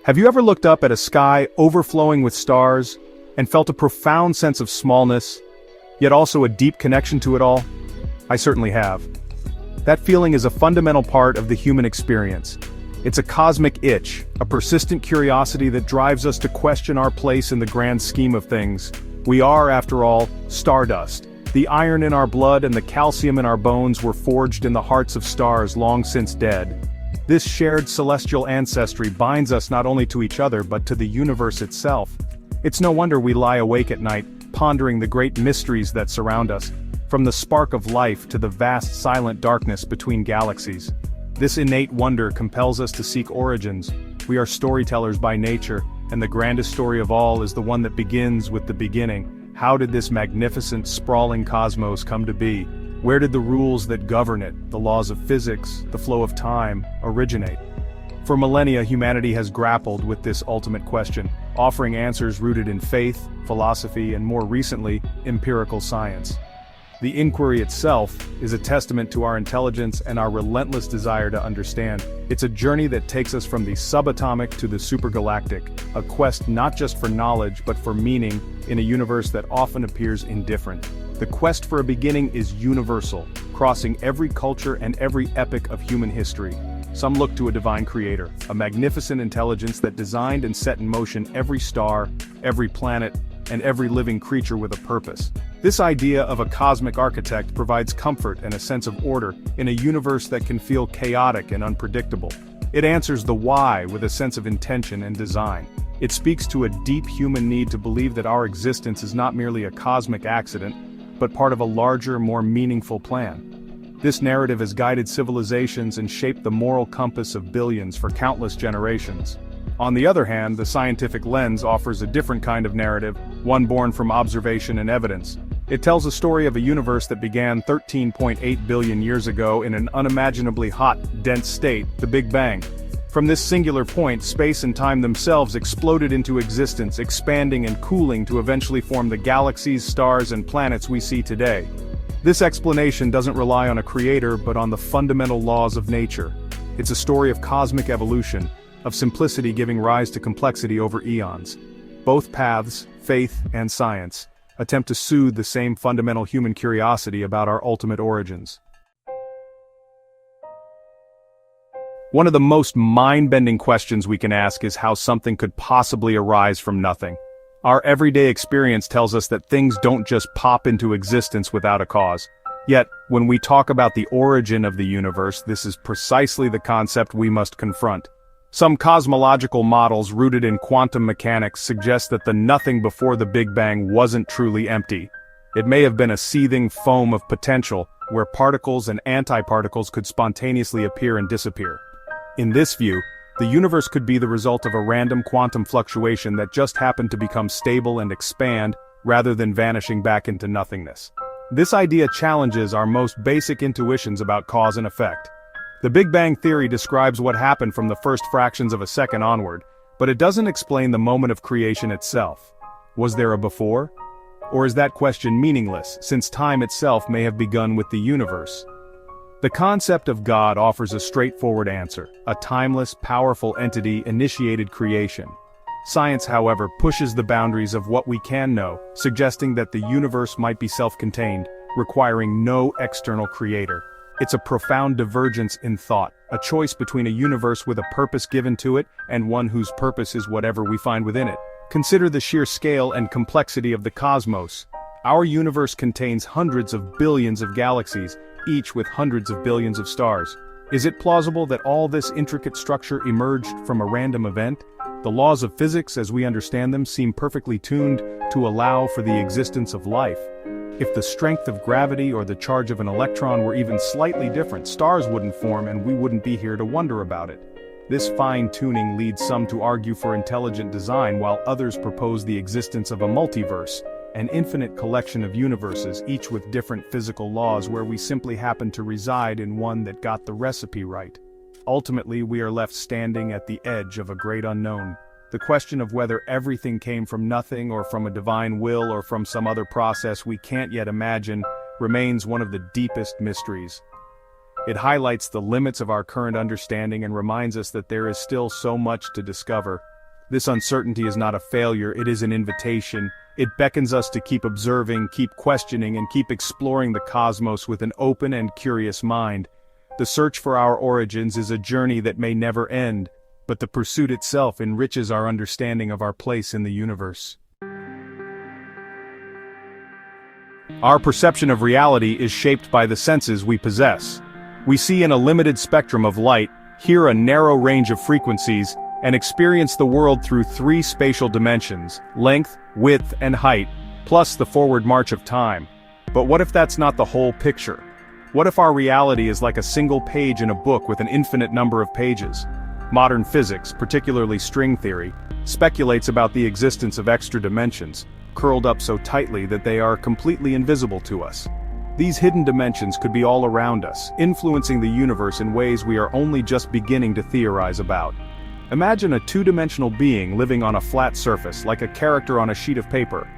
Have you ever looked up at a sky overflowing with stars and felt a profound sense of smallness, yet also a deep connection to it all? I certainly have. That feeling is a fundamental part of the human experience. It's a cosmic itch, a persistent curiosity that drives us to question our place in the grand scheme of things. We are, after all, stardust. The iron in our blood and the calcium in our bones were forged in the hearts of stars long since dead. This shared celestial ancestry binds us not only to each other but to the universe itself. It's no wonder we lie awake at night, pondering the great mysteries that surround us, from the spark of life to the vast silent darkness between galaxies. This innate wonder compels us to seek origins. We are storytellers by nature, and the grandest story of all is the one that begins with the beginning. How did this magnificent, sprawling cosmos come to be? Where did the rules that govern it, the laws of physics, the flow of time, originate? For millennia, humanity has grappled with this ultimate question, offering answers rooted in faith, philosophy, and more recently, empirical science. The inquiry itself is a testament to our intelligence and our relentless desire to understand. It's a journey that takes us from the subatomic to the supergalactic, a quest not just for knowledge but for meaning in a universe that often appears indifferent. The quest for a beginning is universal, crossing every culture and every epoch of human history. Some look to a divine creator, a magnificent intelligence that designed and set in motion every star, every planet, and every living creature with a purpose. This idea of a cosmic architect provides comfort and a sense of order in a universe that can feel chaotic and unpredictable. It answers the why with a sense of intention and design. It speaks to a deep human need to believe that our existence is not merely a cosmic accident, but part of a larger, more meaningful plan. This narrative has guided civilizations and shaped the moral compass of billions for countless generations. On the other hand, the scientific lens offers a different kind of narrative, one born from observation and evidence. It tells a story of a universe that began 13.8 billion years ago in an unimaginably hot, dense state, the Big Bang. From this singular point, space and time themselves exploded into existence, expanding and cooling to eventually form the galaxies, stars, and planets we see today. This explanation doesn't rely on a creator but on the fundamental laws of nature. It's a story of cosmic evolution, of simplicity giving rise to complexity over eons. Both paths, faith and science, attempt to soothe the same fundamental human curiosity about our ultimate origins. One of the most mind-bending questions we can ask is how something could possibly arise from nothing. Our everyday experience tells us that things don't just pop into existence without a cause. Yet, when we talk about the origin of the universe, this is precisely the concept we must confront. Some cosmological models rooted in quantum mechanics suggest that the nothing before the Big Bang wasn't truly empty. It may have been a seething foam of potential, where particles and antiparticles could spontaneously appear and disappear. In this view, the universe could be the result of a random quantum fluctuation that just happened to become stable and expand, rather than vanishing back into nothingness. This idea challenges our most basic intuitions about cause and effect. The Big Bang Theory describes what happened from the first fractions of a second onward, but it doesn't explain the moment of creation itself. Was there a before? Or is that question meaningless, since time itself may have begun with the universe? The concept of God offers a straightforward answer. A timeless, powerful entity initiated creation. Science, however, pushes the boundaries of what we can know, suggesting that the universe might be self-contained, requiring no external creator. It's a profound divergence in thought, a choice between a universe with a purpose given to it and one whose purpose is whatever we find within it. Consider the sheer scale and complexity of the cosmos. Our universe contains hundreds of billions of galaxies, each with hundreds of billions of stars. Is it plausible that all this intricate structure emerged from a random event? The laws of physics as we understand them seem perfectly tuned to allow for the existence of life. If the strength of gravity or the charge of an electron were even slightly different, stars wouldn't form and we wouldn't be here to wonder about it. This fine-tuning leads some to argue for intelligent design while others propose the existence of a multiverse, an infinite collection of universes, each with different physical laws where we simply happen to reside in one that got the recipe right. Ultimately, we are left standing at the edge of a great unknown. The question of whether everything came from nothing or from a divine will or from some other process we can't yet imagine remains one of the deepest mysteries. It highlights the limits of our current understanding and reminds us that there is still so much to discover. This uncertainty is not a failure, it is an invitation. It beckons us to keep observing, keep questioning, and keep exploring the cosmos with an open and curious mind. The search for our origins is a journey that may never end, but the pursuit itself enriches our understanding of our place in the universe. Our perception of reality is shaped by the senses we possess. We see in a limited spectrum of light, hear a narrow range of frequencies, and experience the world through three spatial dimensions: length, width, and height, plus the forward march of time. But what if that's not the whole picture? What if our reality is like a single page in a book with an infinite number of pages? Modern physics, particularly string theory, speculates about the existence of extra dimensions, curled up so tightly that they are completely invisible to us. These hidden dimensions could be all around us, influencing the universe in ways we are only just beginning to theorize about. Imagine a two-dimensional being living on a flat surface, like a character on a sheet of paper.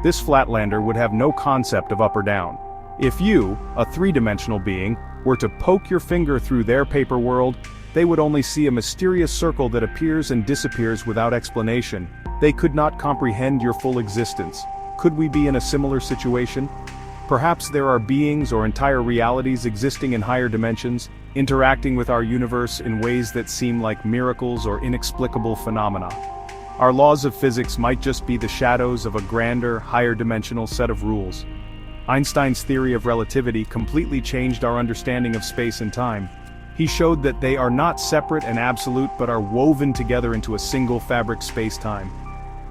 This flatlander would have no concept of up or down. If you, a three-dimensional being, were to poke your finger through their paper world, they would only see a mysterious circle that appears and disappears without explanation. They could not comprehend your full existence. Could we be in a similar situation? Perhaps there are beings or entire realities existing in higher dimensions, interacting with our universe in ways that seem like miracles or inexplicable phenomena. Our laws of physics might just be the shadows of a grander, higher dimensional set of rules. Einstein's theory of relativity completely changed our understanding of space and time. He showed that they are not separate and absolute but are woven together into a single fabric space-time.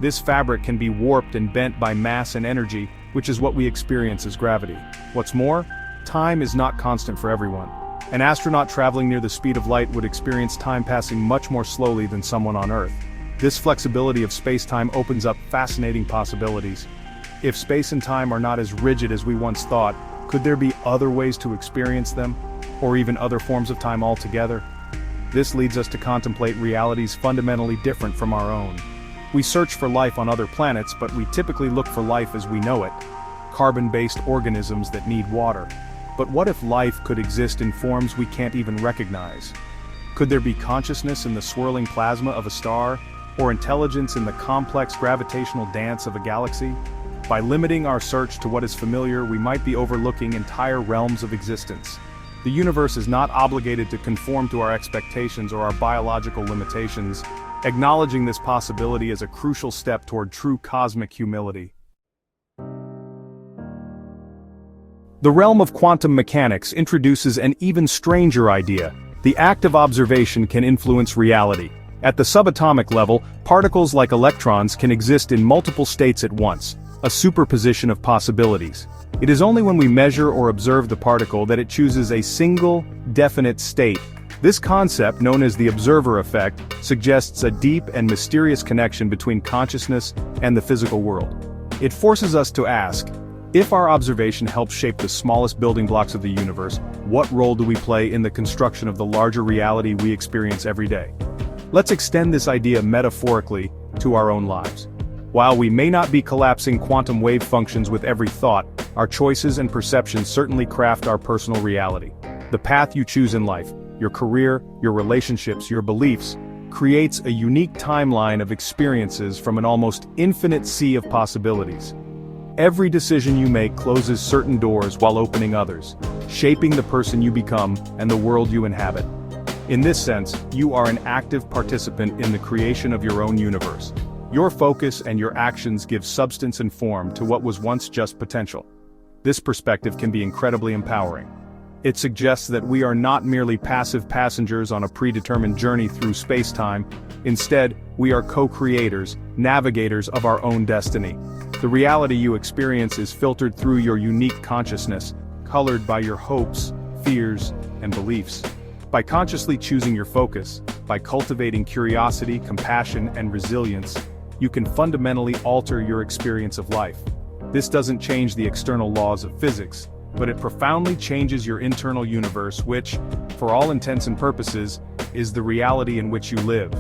This fabric can be warped and bent by mass and energy, which is what we experience as gravity. What's more, time is not constant for everyone. An astronaut traveling near the speed of light would experience time passing much more slowly than someone on Earth. This flexibility of space-time opens up fascinating possibilities. If space and time are not as rigid as we once thought, could there be other ways to experience them? Or even other forms of time altogether? This leads us to contemplate realities fundamentally different from our own. We search for life on other planets, but we typically look for life as we know it. Carbon-based organisms that need water. But what if life could exist in forms we can't even recognize? Could there be consciousness in the swirling plasma of a star, or intelligence in the complex gravitational dance of a galaxy? By limiting our search to what is familiar, we might be overlooking entire realms of existence. The universe is not obligated to conform to our expectations or our biological limitations. Acknowledging this possibility is a crucial step toward true cosmic humility. The realm of quantum mechanics introduces an even stranger idea. The act of observation can influence reality. At the subatomic level, particles like electrons can exist in multiple states at once, a superposition of possibilities. It is only when we measure or observe the particle that it chooses a single, definite state. This concept, known as the observer effect, suggests a deep and mysterious connection between consciousness and the physical world. It forces us to ask, if our observation helps shape the smallest building blocks of the universe, what role do we play in the construction of the larger reality we experience every day? Let's extend this idea metaphorically to our own lives. While we may not be collapsing quantum wave functions with every thought, our choices and perceptions certainly craft our personal reality. The path you choose in life, your career, your relationships, your beliefs, creates a unique timeline of experiences from an almost infinite sea of possibilities. Every decision you make closes certain doors while opening others, shaping the person you become and the world you inhabit. In this sense, you are an active participant in the creation of your own universe. Your focus and your actions give substance and form to what was once just potential. This perspective can be incredibly empowering. It suggests that we are not merely passive passengers on a predetermined journey through space-time. Instead, we are co-creators, navigators of our own destiny. The reality you experience is filtered through your unique consciousness, colored by your hopes, fears, and beliefs. By consciously choosing your focus, by cultivating curiosity, compassion, and resilience, you can fundamentally alter your experience of life. This doesn't change the external laws of physics, but it profoundly changes your internal universe, which, for all intents and purposes, is the reality in which you live.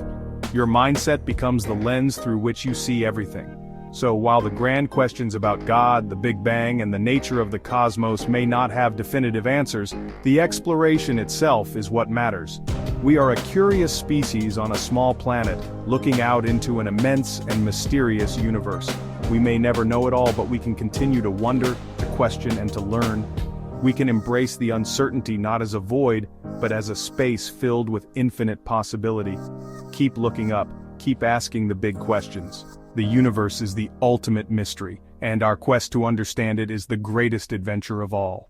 Your mindset becomes the lens through which you see everything. So while the grand questions about God, the Big Bang, and the nature of the cosmos may not have definitive answers, the exploration itself is what matters. We are a curious species on a small planet, looking out into an immense and mysterious universe. We may never know it all, but we can continue to wonder, to question, and to learn. We can embrace the uncertainty not as a void, but as a space filled with infinite possibility. Keep looking up, keep asking the big questions. The universe is the ultimate mystery, and our quest to understand it is the greatest adventure of all.